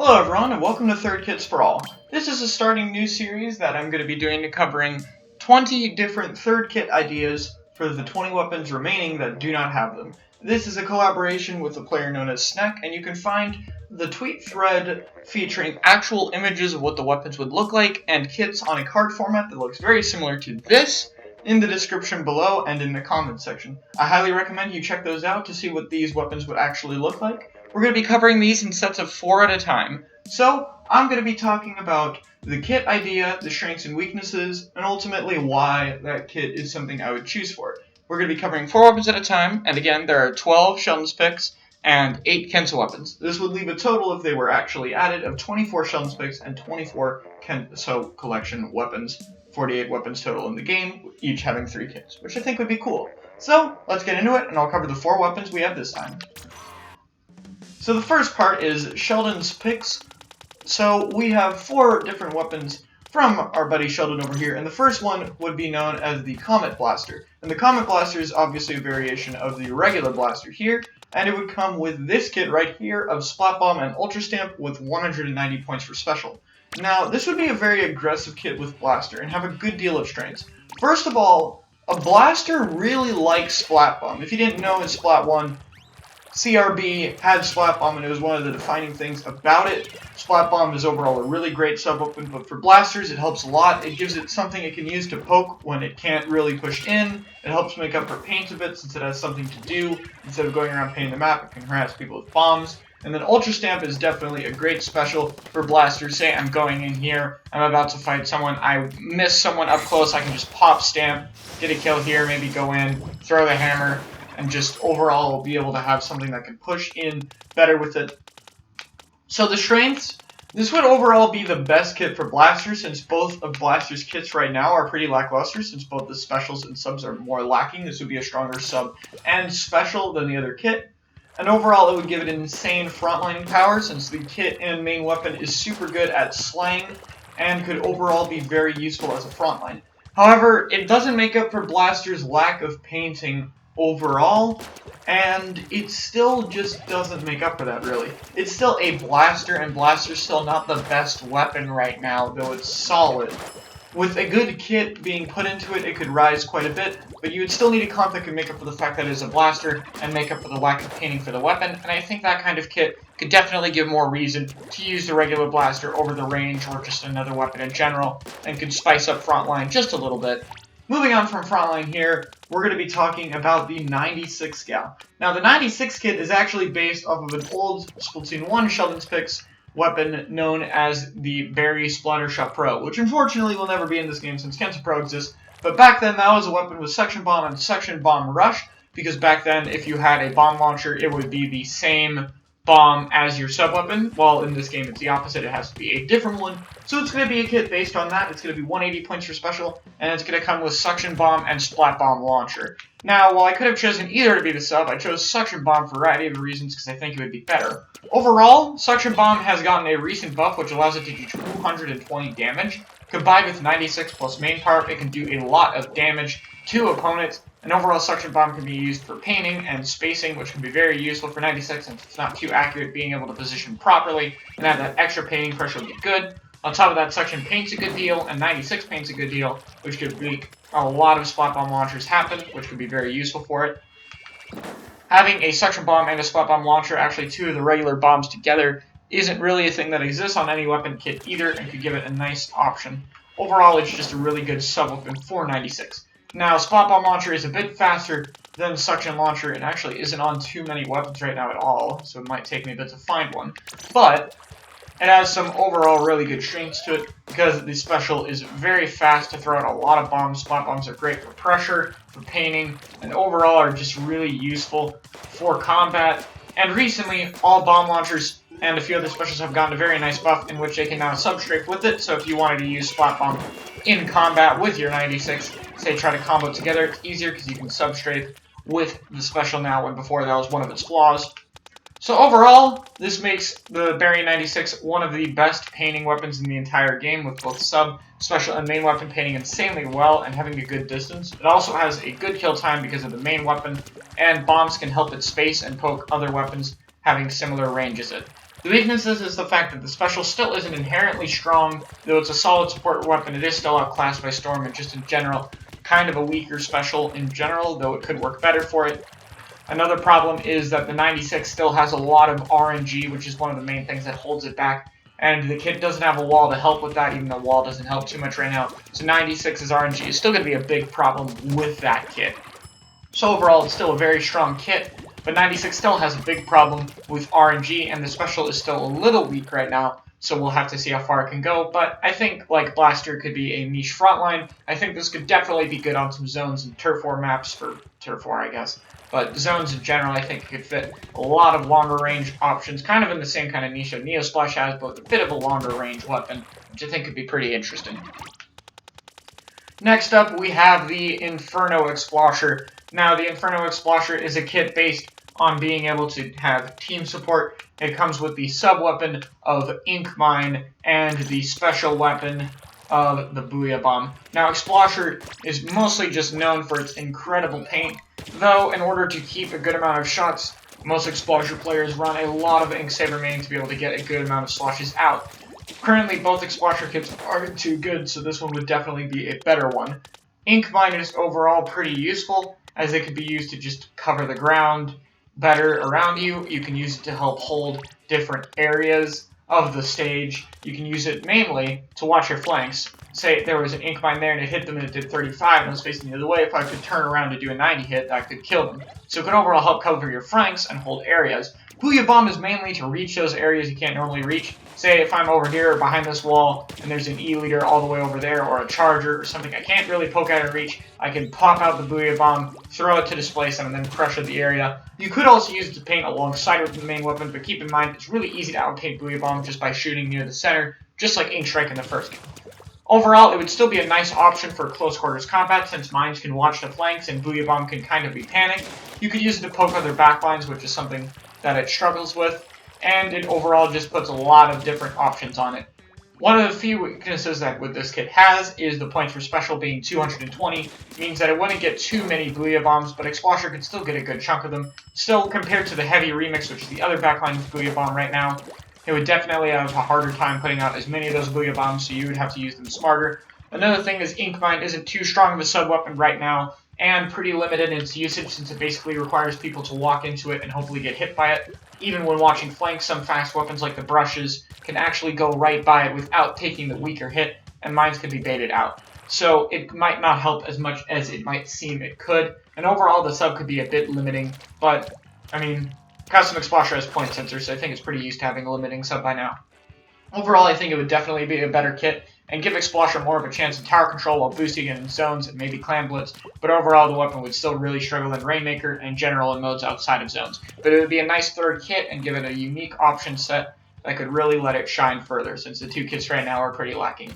Hello everyone, and welcome to Third Kits for All. This is a starting new series that I'm going to be doing covering 20 different third kit ideas for the 20 weapons remaining that do not have them. This is a collaboration with a player known as Sneck, and you can find the tweet thread featuring actual images of what the weapons would look like and kits on a card format that looks very similar to this in the description below and in the comments section. I highly recommend you check those out to see what these weapons would actually look like. We're going to be covering these in sets of 4 at a time. So, I'm going to be talking about the kit idea, the strengths and weaknesses, and ultimately why that kit is something I would choose for it. We're going to be covering 4 weapons at a time, and again, there are 12 Sheldon's picks and 8 Kensa weapons. This would leave a total, if they were actually added, of 24 Sheldon's picks and 24 Kensa collection weapons. 48 weapons total in the game, each having 3 kits, which I think would be cool. So, let's get into it, and I'll cover the 4 weapons we have this time. So the first part is Sheldon's picks. So we have 4 different weapons from our buddy Sheldon over here, and the first one would be known as the Comet Blaster. And the Comet Blaster is obviously a variation of the regular blaster here, and it would come with this kit right here of Splat Bomb and Ultra Stamp with 190 points for special. Now, this would be a very aggressive kit with Blaster and have a good deal of strengths. First of all, a Blaster really likes Splat Bomb. If you didn't know in Splat 1, CRB had Splat Bomb, and it was one of the defining things about it. Splat Bomb is overall a really great sub-weapon, but for blasters it helps a lot. It gives it something it can use to poke when it can't really push in. It helps make up for paint a bit since it has something to do. Instead of going around painting the map, it can harass people with bombs. And then Ultra Stamp is definitely a great special for blasters. Say I'm going in here, I'm about to fight someone, I miss someone up close, I can just pop Stamp, get a kill here, maybe go in, throw the hammer, and just overall be able to have something that can push in better with it. So the strengths, this would overall be the best kit for Blaster, since both of Blaster's kits right now are pretty lackluster, since both the specials and subs are more lacking. This would be a stronger sub and special than the other kit. And overall it would give it an insane frontlining power, since the kit and main weapon is super good at slaying and could overall be very useful as a frontline. However, it doesn't make up for Blaster's lack of painting overall, and it still just doesn't make up for that, really. It's still a blaster, and Blaster's still not the best weapon right now, though it's solid. With a good kit being put into it, it could rise quite a bit, but you would still need a comp that could make up for the fact that it is a blaster, and make up for the lack of painting for the weapon, and I think that kind of kit could definitely give more reason to use the regular blaster over the range, or just another weapon in general, and could spice up frontline just a little bit. Moving on from frontline here, we're going to be talking about the 96 gal. Now, the 96 kit is actually based off of an old Splatoon 1 Sheldon's Picks weapon known as the Berry Splattershot Pro, which unfortunately will never be in this game since Kensa Pro exists. But back then, that was a weapon with Suction Bomb and Suction Bomb Rush, because back then, if you had a bomb launcher, it would be the same bomb as your sub-weapon, while in this game it's the opposite, it has to be a different one. So it's going to be a kit based on that. It's going to be 180 points for special, and it's going to come with Suction Bomb and Splat Bomb Launcher. Now, while I could have chosen either to be the sub, I chose Suction Bomb for a variety of reasons because I think it would be better. Overall, Suction Bomb has gotten a recent buff which allows it to do 220 damage. Combined with 96 plus main power, it can do a lot of damage to opponents. And overall, Suction Bomb can be used for painting and spacing, which can be very useful for 96 since it's not too accurate. Being able to position properly and have that extra painting pressure would be good. On top of that, Suction paints a good deal, and 96 paints a good deal, which could make a lot of Splat Bomb launchers happen, which could be very useful for it. Having a Suction Bomb and a Splat Bomb launcher, actually 2 of the regular bombs together, isn't really a thing that exists on any weapon kit either, and could give it a nice option. Overall, it's just a really good sub-weapon for 96. Now, Splat Bomb Launcher is a bit faster than Suction Launcher, and actually isn't on too many weapons right now at all, so it might take me a bit to find one. But it has some overall really good strengths to it, because the special is very fast to throw out a lot of bombs. Splat Bombs are great for pressure, for painting, and overall are just really useful for combat. And recently, all bomb launchers and a few other specials have gotten a very nice buff in which they can now substrafe with it, so if you wanted to use Splat Bomb in combat with your 96, say try to combo together, it's easier because you can substrafe with the special now, when before that was one of its flaws. So overall, this makes the Berry 96 one of the best painting weapons in the entire game, with both sub, special, and main weapon painting insanely well and having a good distance. It also has a good kill time because of the main weapon, and bombs can help it space and poke other weapons having similar range as it. The weaknesses is the fact that the special still isn't inherently strong, though it's a solid support weapon. It is still outclassed by Storm, and just in general, kind of a weaker special in general, though it could work better for it. Another problem is that the 96 still has a lot of RNG, which is one of the main things that holds it back. And the kit doesn't have a wall to help with that, even though wall doesn't help too much right now. So 96's RNG is still going to be a big problem with that kit. So overall, it's still a very strong kit, but 96 still has a big problem with RNG, and the special is still a little weak right now. So we'll have to see how far it can go. But I think, like Blaster could be a niche frontline, I think this could definitely be good on some zones and Turf War maps, for Turf War, I guess. But zones in general, I think it could fit a lot of longer range options, kind of in the same kind of niche that Neosplash has, but with a bit of a longer range weapon, which I think could be pretty interesting. Next up, we have the Inferno Exposure. Now, the Inferno Exposure is a kit based on being able to have team support. It comes with the sub-weapon of Ink Mine and the special weapon of the Booyah Bomb. Now, Explosher is mostly just known for its incredible paint, though in order to keep a good amount of shots, most Explosher players run a lot of Ink Saber main to be able to get a good amount of sloshes out. Currently, both Explosher kits aren't too good, so this one would definitely be a better one. Ink Mine is overall pretty useful, as it could be used to just cover the ground better around you. You can use it to help hold different areas of the stage. You can use it mainly to watch your flanks. Say there was an Ink Mine there and it hit them and it did 35 and was facing the other way. If I could turn around to do a 90 hit, that could kill them. So it can overall help cover your flanks and hold areas. Booyah Bomb is mainly to reach those areas you can't normally reach. Say if I'm over here behind this wall and there's an E-leader all the way over there, or a charger or something I can't really poke at and reach, I can pop out the Booyah Bomb, throw it to displace them, and then pressure the area. You could also use it to paint alongside with the main weapon, but keep in mind it's really easy to outpaint Booyah Bomb just by shooting near the center, just like Ink Strike in the first game. Overall, it would still be a nice option for close quarters combat, since mines can watch the flanks and Booyah Bomb can kind of be panicked. You could use it to poke other backlines, which is something that it struggles with, and it overall just puts a lot of different options on it. One of the few weaknesses that this kit has is the points for special being 220, means that it wouldn't get too many Booyah Bombs, but Explosher could still get a good chunk of them. Still, compared to the Heavy Remix, which is the other backline of Booyah Bomb right now, it would definitely have a harder time putting out as many of those Booyah Bombs, so you would have to use them smarter. Another thing is Ink Mine isn't too strong of a sub-weapon right now, and pretty limited in its usage since it basically requires people to walk into it and hopefully get hit by it. Even when watching flanks, some fast weapons like the brushes can actually go right by it without taking the weaker hit, and mines can be baited out. So it might not help as much as it might seem it could, and overall the sub could be a bit limiting, but, I mean, Custom Explosher has point sensors, so I think it's pretty used to having a limiting sub by now. Overall, I think it would definitely be a better kit, and give Explosher more of a chance of tower control while boosting it in zones and maybe Clan Blitz, but overall the weapon would still really struggle in Rainmaker and general in modes outside of zones. But it would be a nice third kit and give it a unique option set that could really let it shine further, since the two kits right now are pretty lacking.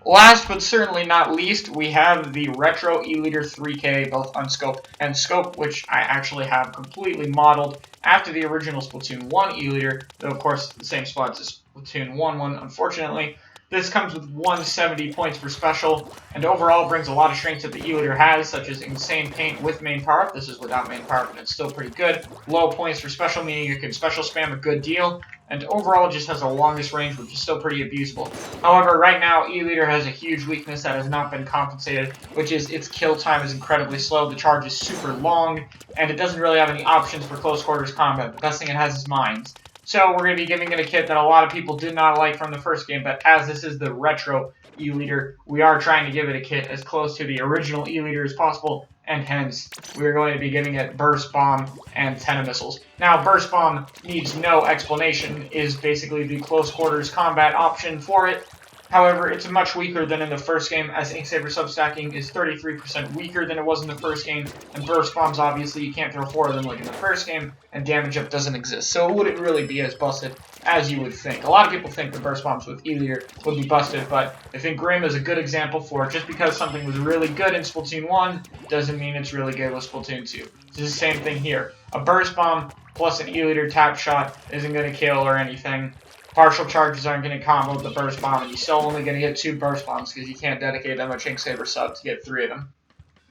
Last but certainly not least, we have the Retro E-Leader 3K, both on Scope and Scope, which I actually have completely modeled after the original Splatoon 1 E-Leader, though of course the same spots as Splatoon 1 one, unfortunately. This comes with 170 points for special, and overall brings a lot of strengths that the E-Leader has, such as insane paint with main power-up. This is without main power-up, and it's still pretty good. Low points for special, meaning you can special spam a good deal, and overall just has the longest range, which is still pretty abusable. However, right now, E-Leader has a huge weakness that has not been compensated, which is its kill time is incredibly slow, the charge is super long, and it doesn't really have any options for close quarters combat. The best thing it has is mines. So we're going to be giving it a kit that a lot of people did not like from the first game, but as this is the Retro E-Leader, we are trying to give it a kit as close to the original E-Leader as possible, and hence, we're going to be giving it Burst Bomb and 10 missiles. Now, Burst Bomb needs no explanation, is basically the close quarters combat option for it. However, it's much weaker than in the first game, as Ink Saber substacking is 33% weaker than it was in the first game, and Burst Bombs, obviously, you can't throw 4 of them like in the first game, and damage up doesn't exist, so it wouldn't really be as busted as you would think. A lot of people think the Burst Bombs with E-Leader would be busted, but I think Grim is a good example for it. Just because something was really good in Splatoon 1 doesn't mean it's really good with Splatoon 2. It's the same thing here. A Burst Bomb plus an E-Leader tap shot isn't going to kill or anything. Partial charges aren't going to combo with the Burst Bomb, and you're still only going to get 2 Burst Bombs because you can't dedicate that much Ink Saber sub to get 3 of them.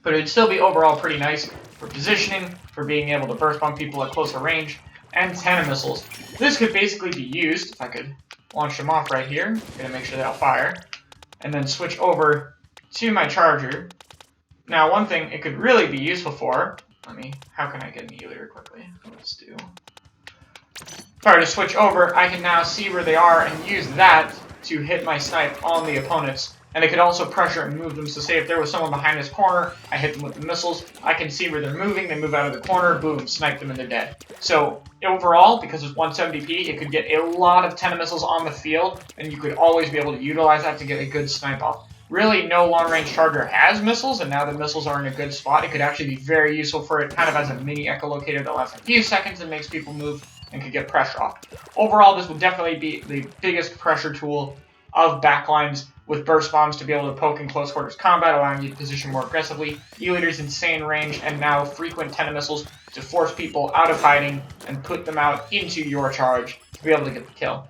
But it'd still be overall pretty nice for positioning, for being able to Burst Bomb people at closer range, and 10 missiles. This could basically be used, if I could launch them off right here, I'm going to make sure they'll fire, and then switch over to my charger. Now, one thing it could really be useful for, how can I get an E-liter quickly? Let's do... If I were to switch over, I can now see where they are and use that to hit my snipe on the opponents. And it could also pressure and move them. So say if there was someone behind this corner, I hit them with the missiles, I can see where they're moving, they move out of the corner, boom, snipe them and they're dead. So overall, because it's 170p, it could get a lot of 10 missiles on the field, and you could always be able to utilize that to get a good snipe off. Really, no long-range charger has missiles, and now the missiles are in a good spot. It could actually be very useful for it, kind of as a mini echolocator that lasts a few seconds and makes people move and could get pressure off. Overall, this would definitely be the biggest pressure tool of backlines, with burst bombs to be able to poke in close quarters combat, allowing you to position more aggressively, E-liter's insane range, and now frequent 10 missiles to force people out of hiding and put them out into your charge to be able to get the kill.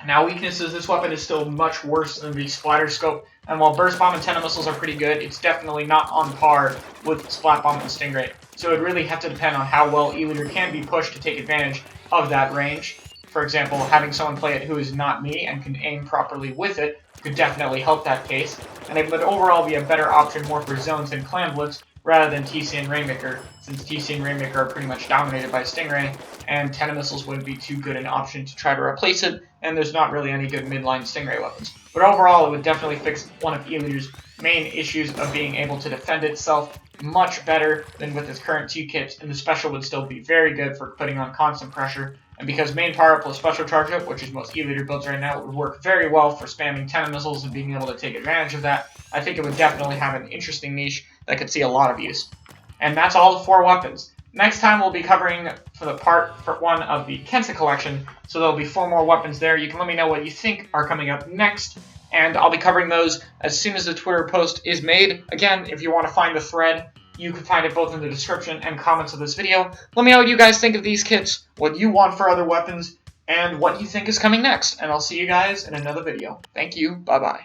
Now, weaknesses, this weapon is still much worse than the splatter scope, and while burst bomb and 10 missiles are pretty good, it's definitely not on par with splat bomb and stingray. So it would really have to depend on how well E-liter can be pushed to take advantage of that range. For example, having someone play it who is not me and can aim properly with it could definitely help that case, and it would overall be a better option more for zones and clan blitz rather than TC and Rainmaker, since TC and Rainmaker are pretty much dominated by Stingray, and 10 missiles wouldn't be too good an option to try to replace it, and there's not really any good midline Stingray weapons. But overall, it would definitely fix one of E-liter's main issues of being able to defend itself much better than with its current 2 kits, and the special would still be very good for putting on constant pressure. And because main power plus special charge up, which is most E-liter builds right now, would work very well for spamming 10 missiles and being able to take advantage of that, I think it would definitely have an interesting niche that could see a lot of use. And that's all the 4 weapons. Next time we'll be covering for the part 1 of the Kensa collection, so there'll be 4 more weapons there. You can let me know what you think are coming up next, and I'll be covering those as soon as the Twitter post is made. Again, if you want to find the thread, you can find it both in the description and comments of this video. Let me know what you guys think of these kits, what you want for other weapons, and what you think is coming next. And I'll see you guys in another video. Thank you. Bye-bye.